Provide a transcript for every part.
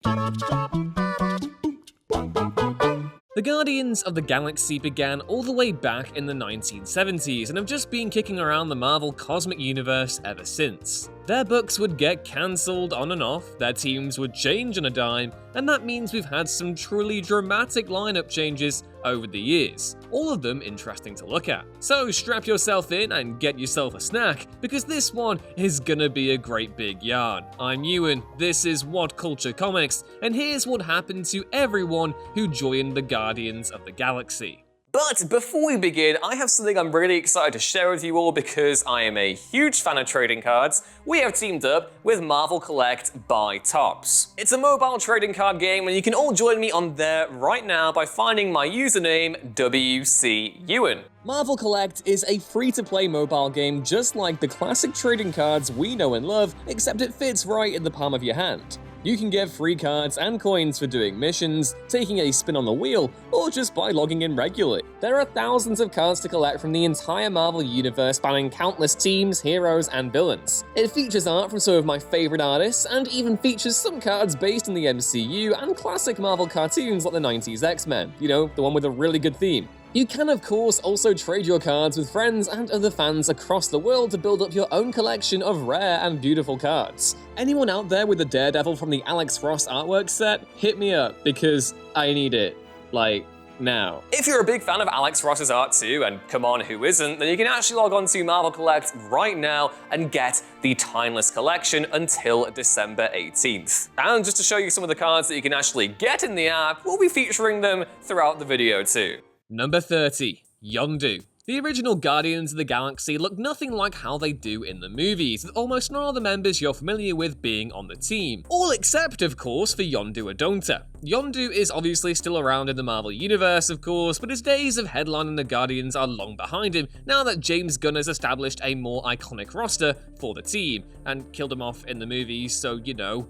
The Guardians of the Galaxy began all the way back in the 1970s and have just been kicking around the Marvel Cosmic Universe ever since. Their books would get cancelled on and off, their teams would change on a dime, and that means we've had some truly dramatic lineup changes over the years, all of them interesting to look at. So strap yourself in and get yourself a snack, because this one is gonna be a great big yarn. I'm Ewan, this is WhatCulture Comics, and here's what happened to everyone who joined the Guardians of the Galaxy. But before we begin, I have something I'm really excited to share with you all because I am a huge fan of trading cards. We have teamed up with Marvel Collect by Topps. It's a mobile trading card game and you can all join me on there right now by finding my username WCEwan. Marvel Collect is a free-to-play mobile game just like the classic trading cards we know and love, except it fits right in the palm of your hand. You can get free cards and coins for doing missions, taking a spin on the wheel, or just by logging in regularly. There are thousands of cards to collect from the entire Marvel universe spanning countless teams, heroes, and villains. It features art from some of my favorite artists, and even features some cards based in the MCU and classic Marvel cartoons like the 90s X-Men, you know, the one with a really good theme. You can of course also trade your cards with friends and other fans across the world to build up your own collection of rare and beautiful cards. Anyone out there with a Daredevil from the Alex Ross artwork set, hit me up because I need it, like, now. If you're a big fan of Alex Ross's art too, and come on, who isn't, then you can actually log on to Marvel Collect right now and get the Timeless Collection until December 18th. And just to show you some of the cards that you can actually get in the app, we'll be featuring them throughout the video too. Number 30. Yondu. The original Guardians of the Galaxy look nothing like how they do in the movies, with almost none of the members you're familiar with being on the team. All except, of course, for Yondu Adonta. Yondu is obviously still around in the Marvel Universe, of course, but his days of headlining the Guardians are long behind him now that James Gunn has established a more iconic roster for the team, and killed him off in the movies, so, you know,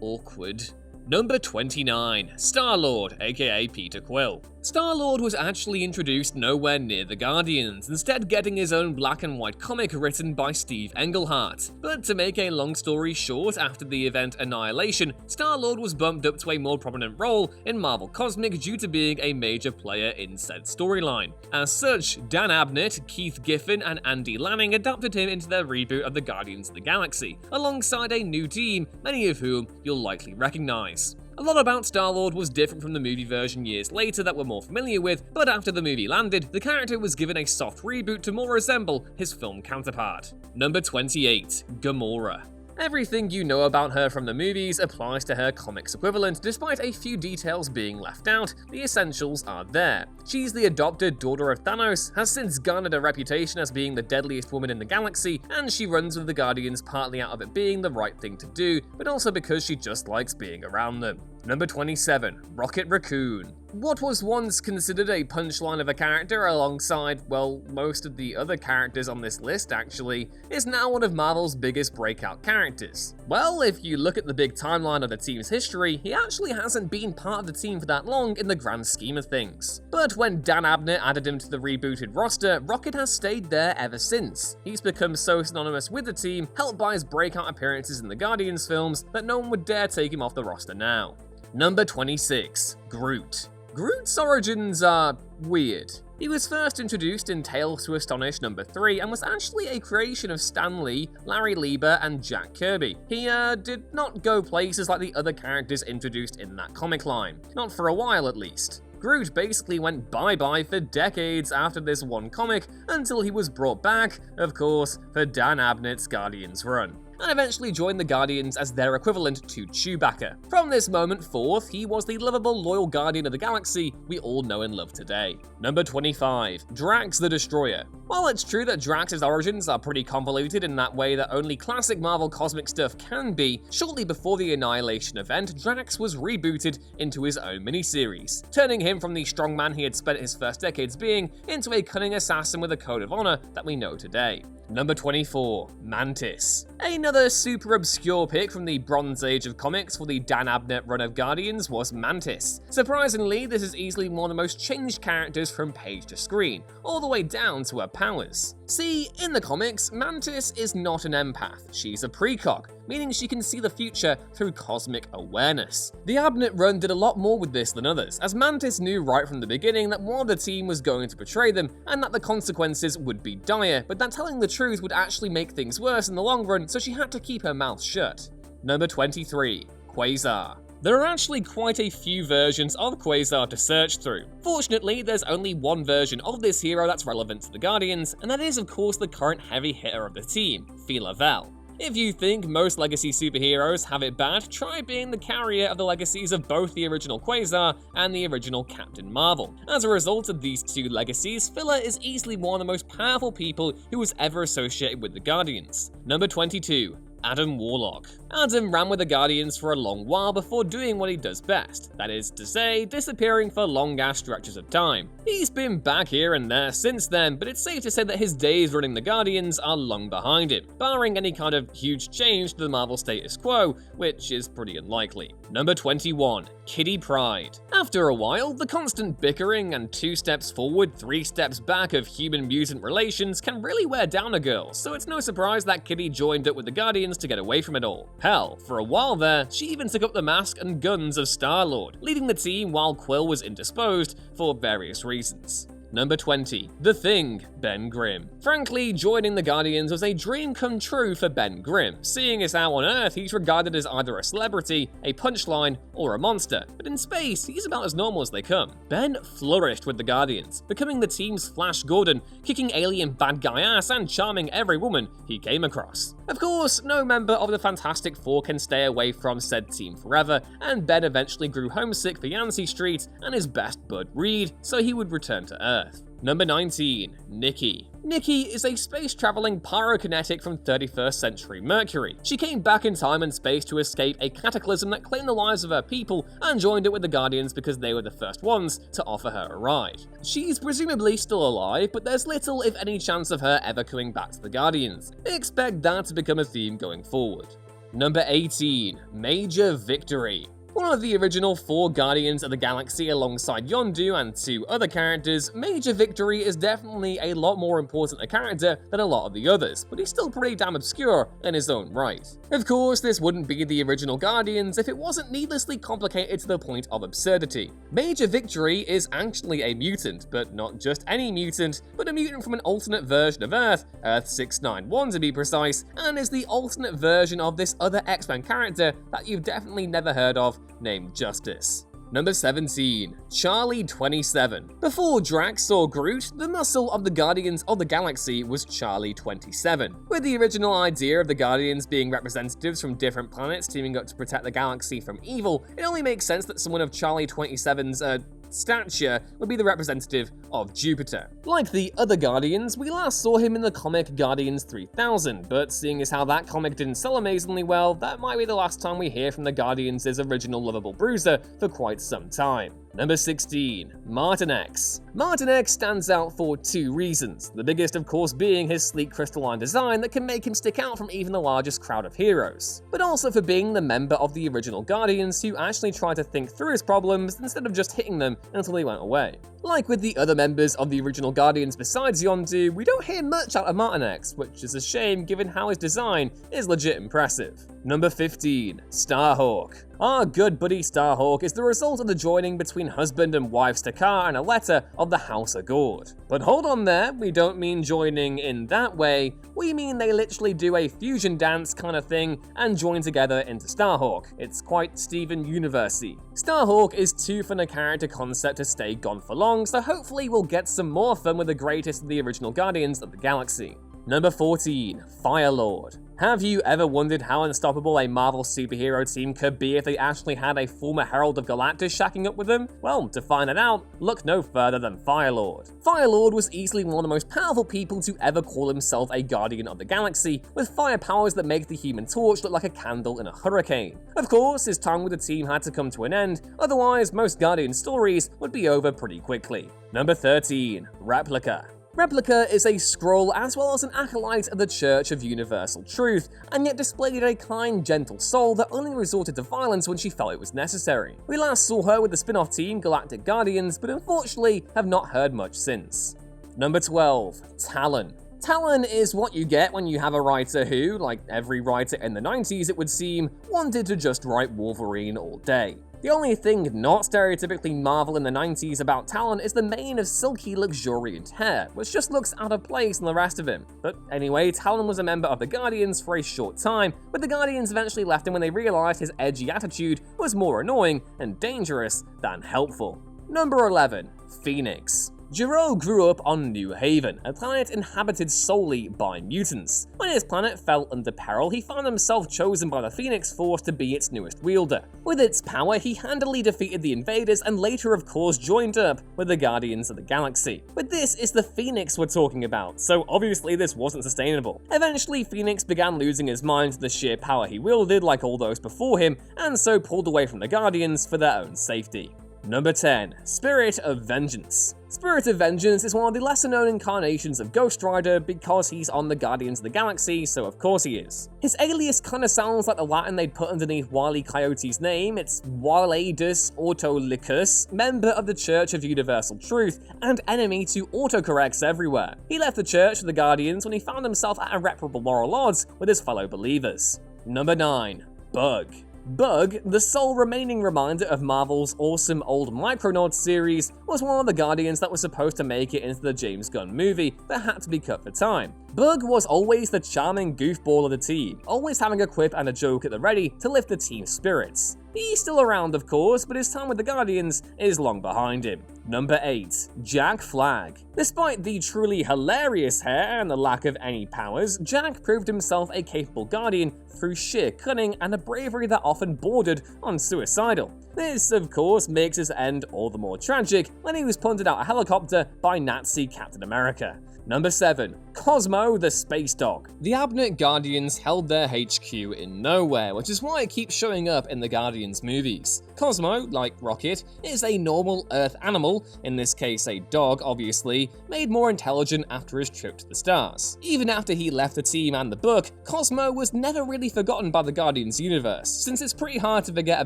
awkward. Number 29. Star-Lord, aka Peter Quill. Star-Lord was actually introduced nowhere near the Guardians, instead getting his own black and white comic written by Steve Englehart. But to make a long story short, after the event Annihilation, Star-Lord was bumped up to a more prominent role in Marvel Cosmic due to being a major player in said storyline. As such, Dan Abnett, Keith Giffen, and Andy Lanning adapted him into their reboot of the Guardians of the Galaxy, alongside a new team, many of whom you'll likely recognize. A lot about Star-Lord was different from the movie version years later that we're more familiar with, but after the movie landed, the character was given a soft reboot to more resemble his film counterpart. Number 28. Gamora. Everything you know about her from the movies applies to her comics equivalent. Despite a few details being left out, the essentials are there. She's the adopted daughter of Thanos, has since garnered a reputation as being the deadliest woman in the galaxy, and she runs with the Guardians partly out of it being the right thing to do, but also because she just likes being around them. Number 27. Rocket Raccoon. What was once considered a punchline of a character alongside, well, most of the other characters on this list actually, is now one of Marvel's biggest breakout characters. Well, if you look at the big timeline of the team's history, he actually hasn't been part of the team for that long in the grand scheme of things. But when Dan Abnett added him to the rebooted roster, Rocket has stayed there ever since. He's become so synonymous with the team, helped by his breakout appearances in the Guardians films, that no one would dare take him off the roster now. Number 26. Groot. Groot's origins are weird. He was first introduced in Tales to Astonish number 3 and was actually a creation of Stan Lee, Larry Lieber, and Jack Kirby. He did not go places like the other characters introduced in that comic line. Not for a while at least. Groot basically went bye-bye for decades after this one comic until he was brought back, of course, for Dan Abnett's Guardians run, and eventually joined the Guardians as their equivalent to Chewbacca. From this moment forth, he was the lovable, loyal Guardian of the Galaxy we all know and love today. Number 25. Drax the Destroyer. While it's true that Drax's origins are pretty convoluted in that way that only classic Marvel cosmic stuff can be, shortly before the Annihilation event, Drax was rebooted into his own miniseries, turning him from the strongman he had spent his first decades being into a cunning assassin with a code of honor that we know today. Number 24. Mantis. Another super obscure pick from the Bronze Age of comics for the Dan Abnett run of Guardians was Mantis. Surprisingly, this is easily one of the most changed characters from page to screen, all the way down to her powers. See, in the comics, Mantis is not an empath, she's a precog, meaning she can see the future through cosmic awareness. The Abnett run did a lot more with this than others, as Mantis knew right from the beginning that one of the team was going to betray them and that the consequences would be dire, but that telling the truth would actually make things worse in the long run, so she had to keep her mouth shut. Number 23. Quasar. There are actually quite a few versions of Quasar to search through. Fortunately, there's only one version of this hero that's relevant to the Guardians, and that is of course the current heavy hitter of the team, Fila Vel. If you think most legacy superheroes have it bad, try being the carrier of the legacies of both the original Quasar and the original Captain Marvel. As a result of these two legacies, Fila is easily one of the most powerful people who was ever associated with the Guardians. Number 22. Adam Warlock. Adam ran with the Guardians for a long while before doing what he does best, that is to say, disappearing for long-ass stretches of time. He's been back here and there since then, but it's safe to say that his days running the Guardians are long behind him, barring any kind of huge change to the Marvel status quo, which is pretty unlikely. Number 21. Kitty Pryde. After a while, the constant bickering and 2 steps forward, 3 steps back of human-mutant relations can really wear down a girl, so it's no surprise that Kitty joined up with the Guardians to get away from it all. Hell, for a while there, she even took up the mask and guns of Star-Lord, leading the team while Quill was indisposed for various reasons. Number 20. The Thing, Ben Grimm. Frankly, joining the Guardians was a dream come true for Ben Grimm, seeing as how on Earth he's regarded as either a celebrity, a punchline, or a monster, but in space he's about as normal as they come. Ben flourished with the Guardians, becoming the team's Flash Gordon, kicking alien bad guy ass and charming every woman he came across. Of course, no member of the Fantastic Four can stay away from said team forever, and Ben eventually grew homesick for Yancey Street and his best bud Reed, so he would return to Earth. Number 19. Nikki. Nikki is a space-traveling pyrokinetic from 31st century Mercury. She came back in time and space to escape a cataclysm that claimed the lives of her people and joined it with the Guardians because they were the first ones to offer her a ride. She's presumably still alive, but there's little if any chance of her ever coming back to the Guardians. Expect that to become a theme going forward. Number 18. Major Victory. One of the original 4 Guardians of the Galaxy alongside Yondu and 2 other characters, Major Victory is definitely a lot more important a character than a lot of the others, but he's still pretty damn obscure in his own right. Of course, this wouldn't be the original Guardians if it wasn't needlessly complicated to the point of absurdity. Major Victory is actually a mutant, but not just any mutant, but a mutant from an alternate version of Earth, Earth 691 to be precise, and is the alternate version of this other X-Men character that you've definitely never heard of, named Justice. Number 17. Charlie 27. Before Drax or Groot, the muscle of the Guardians of the Galaxy was Charlie 27. With the original idea of the Guardians being representatives from different planets teaming up to protect the galaxy from evil, it only makes sense that someone of Charlie 27's stature would be the representative of Jupiter. Like the other Guardians, we last saw him in the comic Guardians 3000, but seeing as how that comic didn't sell amazingly well, that might be the last time we hear from the Guardians' original lovable bruiser for quite some time. Number 16. Martin X. Martin X stands out for 2 reasons, the biggest of course being his sleek crystalline design that can make him stick out from even the largest crowd of heroes, but also for being the member of the original Guardians who actually tried to think through his problems instead of just hitting them until they went away. Like with the other members of the original Guardians besides Yondu, we don't hear much out of Martin X, which is a shame given how his design is legit impressive. Number 15. Starhawk. Our good buddy Starhawk is the result of the joining between husband and wife Stakar and Aletta of the House of Gord. But hold on there, we don't mean joining in that way, we mean they literally do a fusion dance kind of thing and join together into Starhawk. It's quite Steven Universe-y. Starhawk is too fun a character concept to stay gone for long, so hopefully we'll get some more fun with the greatest of the original Guardians of the Galaxy. Number 14. Firelord. Have you ever wondered how unstoppable a Marvel superhero team could be if they actually had a former Herald of Galactus shacking up with them? Well, to find that out, look no further than Firelord. Firelord was easily one of the most powerful people to ever call himself a Guardian of the Galaxy, with fire powers that make the Human Torch look like a candle in a hurricane. Of course, his time with the team had to come to an end, otherwise most Guardian stories would be over pretty quickly. Number 13. Replica. Replica is a Skrull as well as an acolyte of the Church of Universal Truth, and yet displayed a kind, gentle soul that only resorted to violence when she felt it was necessary. We last saw her with the spin-off team Galactic Guardians, but unfortunately have not heard much since. Number 12. Talon. Talon is what you get when you have a writer who, like every writer in the 90s it would seem, wanted to just write Wolverine all day. The only thing not stereotypically Marvel in the 90s about Talon is the mane of silky, luxuriant hair, which just looks out of place in the rest of him. But anyway, Talon was a member of the Guardians for a short time, but the Guardians eventually left him when they realized his edgy attitude was more annoying and dangerous than helpful. Number 11. Phoenix. Jor-El grew up on New Haven, a planet inhabited solely by mutants. When his planet fell under peril, he found himself chosen by the Phoenix Force to be its newest wielder. With its power, he handily defeated the invaders and later of course joined up with the Guardians of the Galaxy. But this is the Phoenix we're talking about, so obviously this wasn't sustainable. Eventually, Phoenix began losing his mind to the sheer power he wielded like all those before him, and so pulled away from the Guardians for their own safety. Number 10. Spirit of Vengeance. Spirit of Vengeance is one of the lesser-known incarnations of Ghost Rider because he's on the Guardians of the Galaxy, so of course he is. His alias kinda sounds like the Latin they'd put underneath Wile E. Coyote's name. It's Wiledus Autolycus, member of the Church of Universal Truth, and enemy to autocorrects everywhere. He left the Church of the Guardians when he found himself at irreparable moral odds with his fellow believers. Number 9. Bug. Bug, the sole remaining reminder of Marvel's awesome old Micronauts series, was one of the Guardians that was supposed to make it into the James Gunn movie that had to be cut for time. Bug was always the charming goofball of the team, always having a quip and a joke at the ready to lift the team's spirits. He's still around of course, but his time with the Guardians is long behind him. Number 8. Jack Flag. Despite the truly hilarious hair and the lack of any powers, Jack proved himself a capable Guardian through sheer cunning and a bravery that often bordered on suicidal. This, of course, makes his end all the more tragic when he was punted out a helicopter by Nazi Captain America. Number 7. Cosmo the Space Dog. The Abnett Guardians held their HQ in nowhere, which is why it keeps showing up in the Guardians movies. Cosmo, like Rocket, is a normal Earth animal, in this case a dog obviously, made more intelligent after his trip to the stars. Even after he left the team and the book, Cosmo was never really forgotten by the Guardians universe, since it's pretty hard to forget a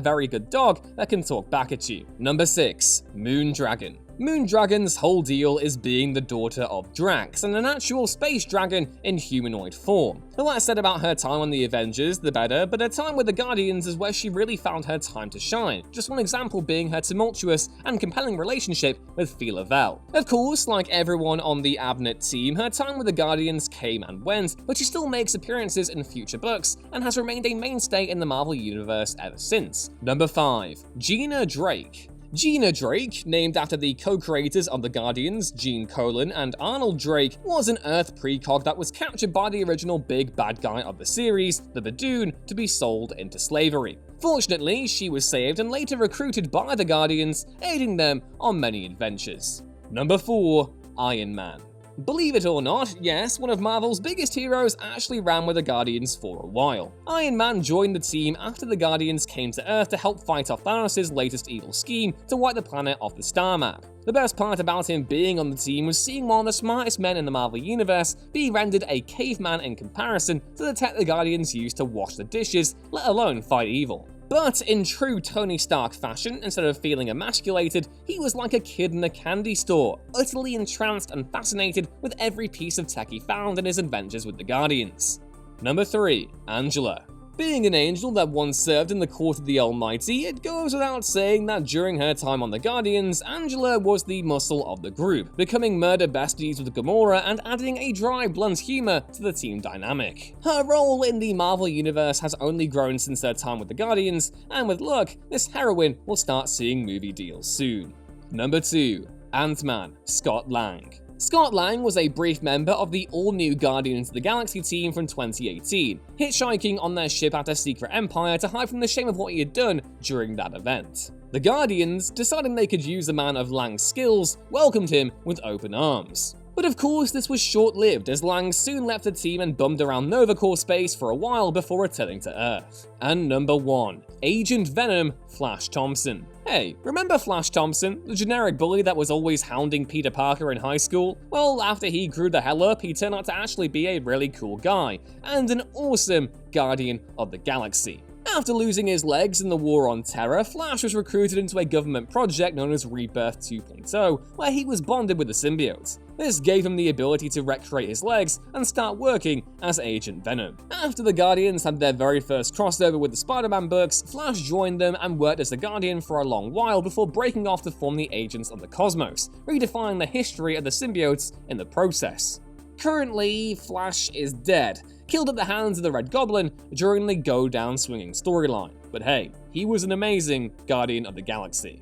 very good dog that can talk back at you. Number 6. Moondragon. Moondragon's whole deal is being the daughter of Drax, and an actual space dragon in humanoid form. The less said about her time on the Avengers, the better, but her time with the Guardians is where she really found her time to shine. Just one example being her tumultuous and compelling relationship with Fila Vel. Of course, like everyone on the Abnett team, her time with the Guardians came and went, but she still makes appearances in future books and has remained a mainstay in the Marvel Universe ever since. Number 5. Gina Drake. Gina Drake, named after the co-creators of the Guardians, Gene Colan and Arnold Drake, was an Earth precog that was captured by the original big bad guy of the series, the Badoon, to be sold into slavery. Fortunately, she was saved and later recruited by the Guardians, aiding them on many adventures. Number 4. Iron Man. Believe it or not, yes, one of Marvel's biggest heroes actually ran with the Guardians for a while. Iron Man joined the team after the Guardians came to Earth to help fight off Thanos' latest evil scheme to wipe the planet off the star map. The best part about him being on the team was seeing one of the smartest men in the Marvel Universe be rendered a caveman in comparison to the tech the Guardians used to wash the dishes, let alone fight evil. But in true Tony Stark fashion, instead of feeling emasculated, he was like a kid in a candy store, utterly entranced and fascinated with every piece of tech he found in his adventures with the Guardians. Number 3. Angela. Being an angel that once served in the court of the Almighty, it goes without saying that during her time on the Guardians, Angela was the muscle of the group, becoming murder besties with Gamora and adding a dry, blunt humor to the team dynamic. Her role in the Marvel Universe has only grown since her time with the Guardians, and with luck, this heroine will start seeing movie deals soon. Number 2. Ant-Man, Scott Lang. Scott Lang was a brief member of the all-new Guardians of the Galaxy team from 2018, hitchhiking on their ship at a secret empire to hide from the shame of what he had done during that event. The Guardians, deciding they could use a man of Lang's skills, welcomed him with open arms. But of course this was short-lived as Lang soon left the team and bummed around Nova Corps space for a while before returning to Earth. And number 1. Agent Venom, Flash Thompson. Hey, remember Flash Thompson, the generic bully that was always hounding Peter Parker in high school? Well, after he grew the hell up, he turned out to actually be a really cool guy, and an awesome Guardian of the Galaxy. After losing his legs in the War on Terror, Flash was recruited into a government project known as Rebirth 2.0, where he was bonded with the symbiote. This gave him the ability to recreate his legs and start working as Agent Venom. After the Guardians had their very first crossover with the Spider-Man books, Flash joined them and worked as a Guardian for a long while before breaking off to form the Agents of the Cosmos, redefining the history of the symbiotes in the process. Currently, Flash is dead, killed at the hands of the Red Goblin during the Go Down Swinging storyline. But hey, he was an amazing Guardian of the Galaxy.